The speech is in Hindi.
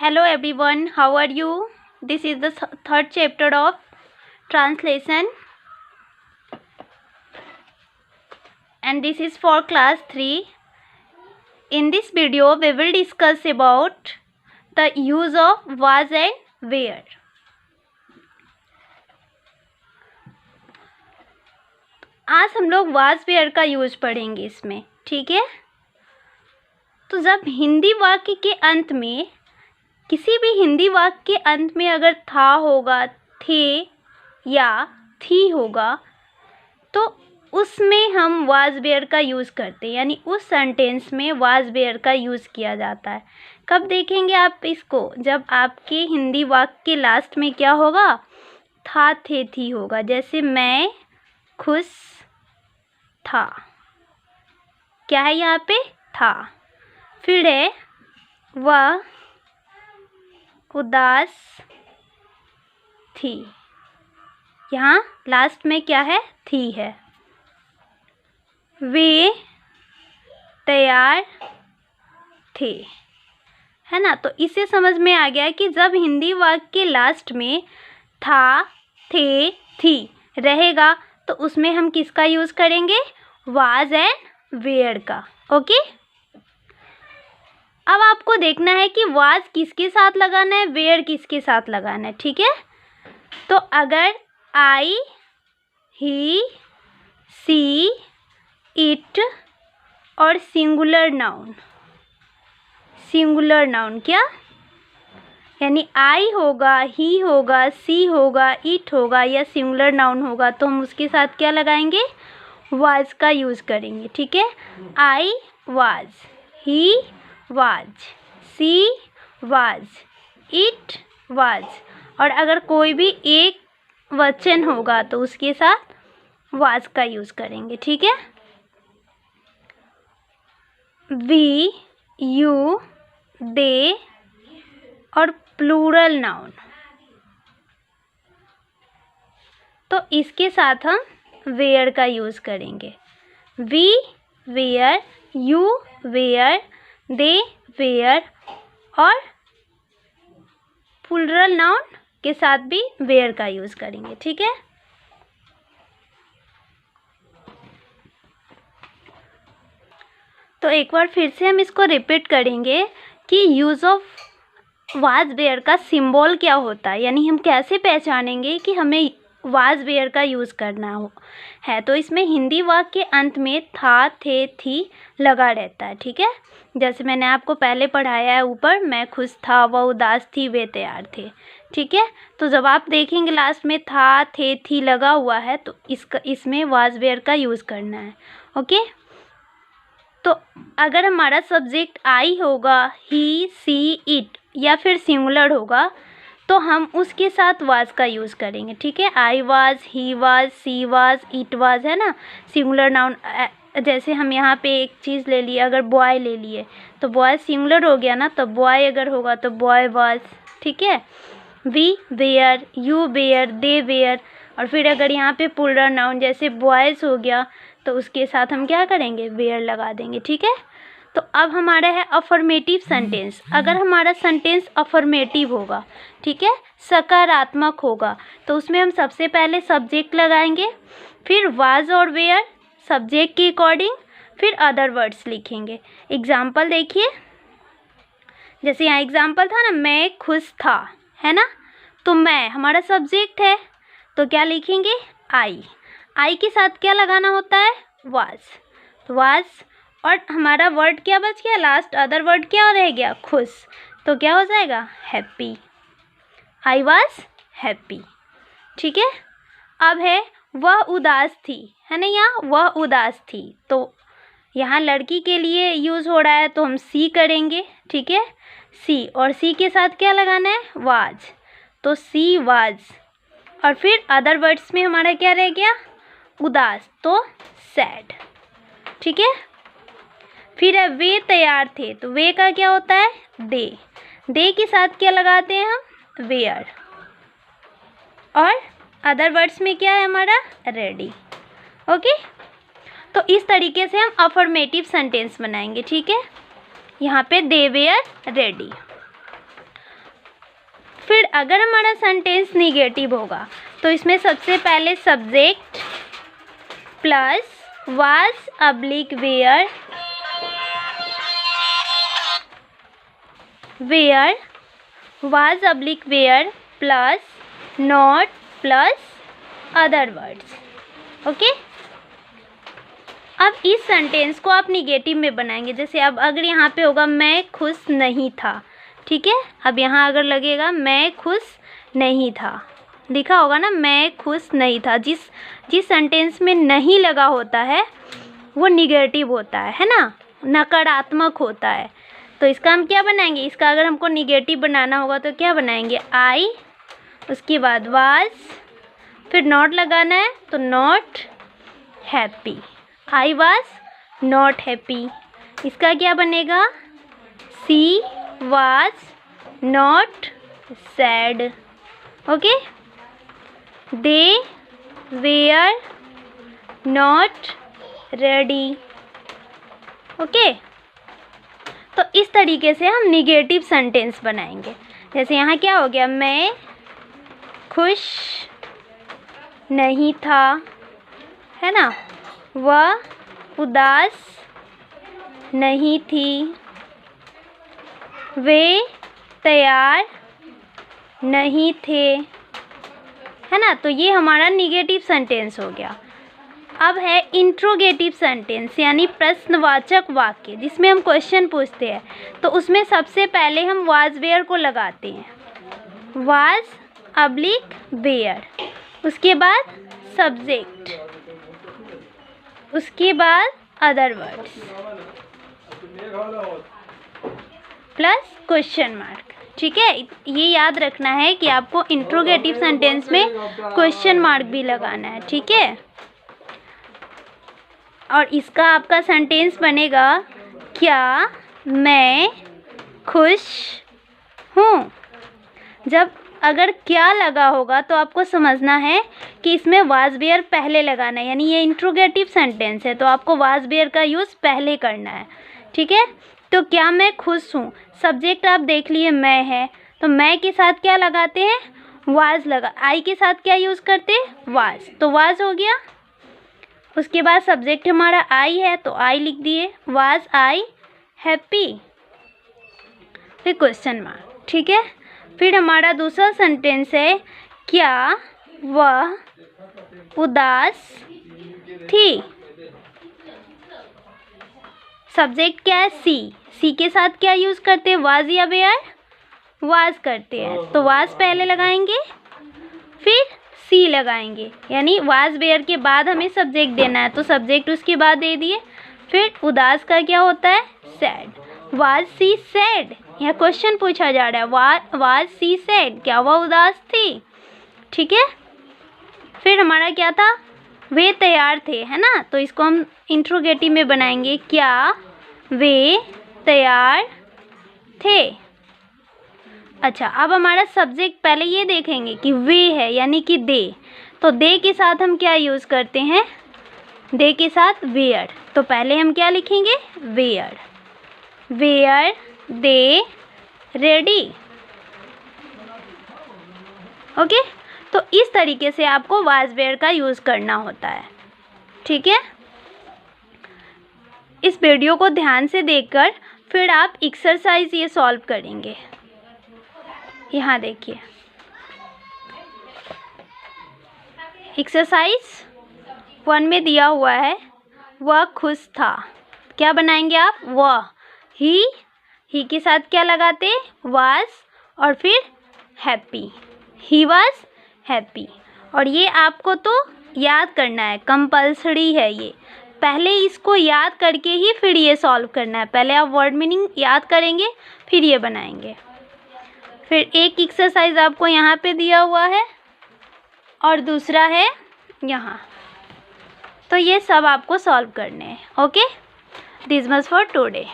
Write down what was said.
Hello everyone, how are you? This is the third chapter of translation and this is for class 3. In this video we will discuss about the use of was and where. आज हम लोग was where का यूज पढ़ेंगे इसमें, ठीक है। तो जब हिंदी वाक्य के अंत में, किसी भी हिंदी वाक्य के अंत में अगर था होगा, थे या थी होगा, तो उसमें हम वाज वेयर का यूज़ करते हैं, यानी उस सेंटेंस में वाज वेयर का यूज़ किया जाता है। कब देखेंगे आप इसको? जब आपके हिंदी वाक्य के लास्ट में क्या होगा? था, थे, थी होगा। जैसे मैं खुश था, क्या है यहाँ पे? था। फिर है वह उदास थी, यहाँ लास्ट में क्या है? थी है। वे तैयार थे, है ना। तो इससे समझ में आ गया कि जब हिंदी वाक्य के लास्ट में था, थे, थी रहेगा तो उसमें हम किसका यूज़ करेंगे? वाज एंड वेयर का। ओके, अब आपको देखना है कि वाज किसके साथ लगाना है, वेयर किसके साथ लगाना है, ठीक है। तो अगर आई, ही, सी, इट और सिंगुलर नाउन क्या, यानी आई होगा, ही होगा, सी होगा, इट होगा या सिंगुलर नाउन होगा, तो हम उसके साथ क्या लगाएंगे? वाज का यूज़ करेंगे, ठीक है। I was, he was, she was, it was, और अगर कोई भी एक वचन होगा तो उसके साथ वाज का यूज़ करेंगे, ठीक है। वी, यू, दे और प्लूरल नाउन, तो इसके साथ हम वेयर का यूज़ करेंगे। We were, you were, they were और प्लूरल नाउन के साथ भी वेयर का यूज़ करेंगे, ठीक है। तो एक बार फिर से हम इसको रिपीट करेंगे कि यूज़ ऑफ वाज वेयर का सिंबल क्या होता है, यानी हम कैसे पहचानेंगे कि हमें वाज वेयर का यूज़ करना है। तो इसमें हिंदी वाक्य के अंत में था, थे, थी लगा रहता है, ठीक है। जैसे मैंने आपको पहले पढ़ाया है ऊपर, मैं खुश था, वह उदास थी, वे तैयार थे, ठीक है। तो जब आप देखेंगे लास्ट में था, थे, थी लगा हुआ है तो इसमें वाज वेयर का यूज़ करना है, ओके। तो अगर हमारा सब्जेक्ट आई होगा, ही, सी, इट या फिर सिंगुलर होगा तो हम उसके साथ वाज का यूज़ करेंगे, ठीक है। I was, he was, she was, it was, है ना। सिंगुलर नाउन, जैसे हम यहाँ पे एक चीज़ ले लिए, अगर बॉय ले लिए तो बॉय सिंगुलर हो गया ना, तो बॉय अगर होगा तो बॉय वाज, ठीक है। We were, you were, they were, और फिर अगर यहाँ पे प्लूरल नाउन जैसे बॉयज़ हो गया तो उसके साथ हम क्या करेंगे? वेयर लगा देंगे, ठीक है। तो अब हमारा है अफर्मेटिव सेंटेंस। अगर हमारा सेंटेंस अफर्मेटिव होगा, ठीक है, सकारात्मक होगा, तो उसमें हम सबसे पहले सब्जेक्ट लगाएंगे, फिर वाज और वेयर सब्जेक्ट के अकॉर्डिंग, फिर अदर वर्ड्स लिखेंगे। एग्जाम्पल देखिए, जैसे यहाँ एग्जाम्पल था ना, मैं खुश था, है ना। तो मैं हमारा सब्जेक्ट है तो क्या लिखेंगे? आई के साथ क्या लगाना होता है? वाज। तो वाज, और हमारा वर्ड क्या बच गया? लास्ट अदर वर्ड क्या रह गया? खुश। तो क्या हो जाएगा? हैप्पी। आई वाज हैप्पी, ठीक है। अब है वह उदास थी, है ना। यहाँ वह उदास थी, तो यहाँ लड़की के लिए यूज़ हो रहा है तो हम सी करेंगे, ठीक है। सी, और सी के साथ क्या लगाना है? वाज। तो सी वाज, और फिर अदर वर्ड्स में हमारा क्या रह गया? उदास, तो सैड, ठीक है। फिर है वे तैयार थे, तो वे का क्या होता है? दे के साथ क्या लगाते हैं हम? वेयर, और अदर वर्ड्स में क्या है हमारा? Ready, okay. तो इस तरीके से हम अफर्मेटिव सेंटेंस बनाएंगे, ठीक है। यहाँ पे दे वेयर रेडी। अगर हमारा सेंटेंस निगेटिव होगा तो इसमें सबसे पहले subject plus was oblique were, were was oblique were plus not plus other words. Okay, अब इस सेंटेंस को आप निगेटिव में बनाएंगे। जैसे अब अगर यहाँ पे होगा मैं खुश नहीं था, ठीक है, अब यहाँ अगर लगेगा मैं खुश नहीं था, लिखा होगा ना मैं खुश नहीं था। जिस सेंटेंस में नहीं लगा होता है वो निगेटिव होता है ना, नकारात्मक होता है। तो इसका हम क्या बनाएंगे, इसका अगर हमको निगेटिव बनाना होगा तो क्या बनाएंगे, आई, उसके बाद वाज, फिर नॉट लगाना है तो not happy, I was not happy. इसका क्या बनेगा, she was not sad. Okay, they were not ready. Okay, तो इस तरीके से हम निगेटिव सेंटेंस बनाएंगे। जैसे यहाँ क्या हो गया, मैं खुश नहीं था, है ना, वह उदास नहीं थी, वे तैयार नहीं थे, है ना। तो ये हमारा निगेटिव सेंटेंस हो गया। अब है इंट्रोगेटिव सेंटेंस यानी प्रश्नवाचक वाक्य, जिसमें हम क्वेश्चन पूछते हैं। तो उसमें सबसे पहले हम वाज वेयर को लगाते हैं, वाज अब्लिक वेयर, उसके बाद सब्जेक्ट, उसके बाद other words plus question mark. ठीक है, ये याद रखना है कि आपको इंट्रोगेटिव सेंटेंस में क्वेश्चन मार्क भी लगाना है। ठीक है, और इसका आपका सेंटेंस बनेगा, क्या मैं खुश हूँ। जब अगर क्या लगा होगा तो आपको समझना है कि इसमें वाज वेयर पहले लगाना है, यानी ये इंट्रोगेटिव सेंटेंस है तो आपको वाज वेयर का यूज़ पहले करना है। ठीक है, तो क्या मैं खुश हूँ, सब्जेक्ट आप देख लिए मैं है, तो मैं के साथ क्या लगाते हैं, वाज लगा, आई के साथ क्या यूज़ करते हैं, वाज, तो वाज हो गया। उसके बाद सब्जेक्ट हमारा आई है तो आई लिख दिए, वाज आई हैप्पी, फिर क्वेश्चन मार्क। ठीक है, फिर हमारा दूसरा सेंटेंस है, क्या वह उदास थी। सब्जेक्ट क्या है, सी के साथ क्या यूज़ करते हैं, वाज या वेयर, वाज करते हैं, तो वाज पहले लगाएंगे फिर सी लगाएंगे, यानी वाज वेयर के बाद हमें सब्जेक्ट देना है तो सब्जेक्ट उसके बाद दे दिए। फिर उदास का क्या होता है, सैड, वाज सी सैड, यह क्वेश्चन पूछा जा रहा है, वाज सी सैड, क्या वह उदास थी। ठीक है, फिर हमारा क्या था, वे तैयार थे, है ना, तो इसको हम इंट्रोगेटिव में बनाएंगे, क्या वे तैयार थे। अच्छा, अब हमारा सब्जेक्ट पहले ये देखेंगे कि वे है यानी कि दे, तो दे के साथ हम क्या यूज़ करते हैं, दे के साथ वेयर, तो पहले हम क्या लिखेंगे, were, were they ready. Okay, तो इस तरीके से आपको वाज वेयर का यूज़ करना होता है। ठीक है, इस वीडियो को ध्यान से देखकर फिर आप एक्सरसाइज ये सॉल्व करेंगे। यहाँ देखिए, एक्सरसाइज 1 में दिया हुआ है, वह खुश था, क्या बनाएंगे आप, वह, ही के साथ क्या लगाते, वाज, और फिर हैप्पी, ही वाज हैप्पी। और ये आपको तो याद करना है, कंपल्सरी है ये, पहले इसको याद करके ही फिर ये सॉल्व करना है। पहले आप वर्ड मीनिंग याद करेंगे फिर ये बनाएंगे। फिर एक एक्सरसाइज आपको यहाँ पे दिया हुआ है और दूसरा है यहाँ, तो ये सब आपको सॉल्व करने हैं। Okay, this much for today.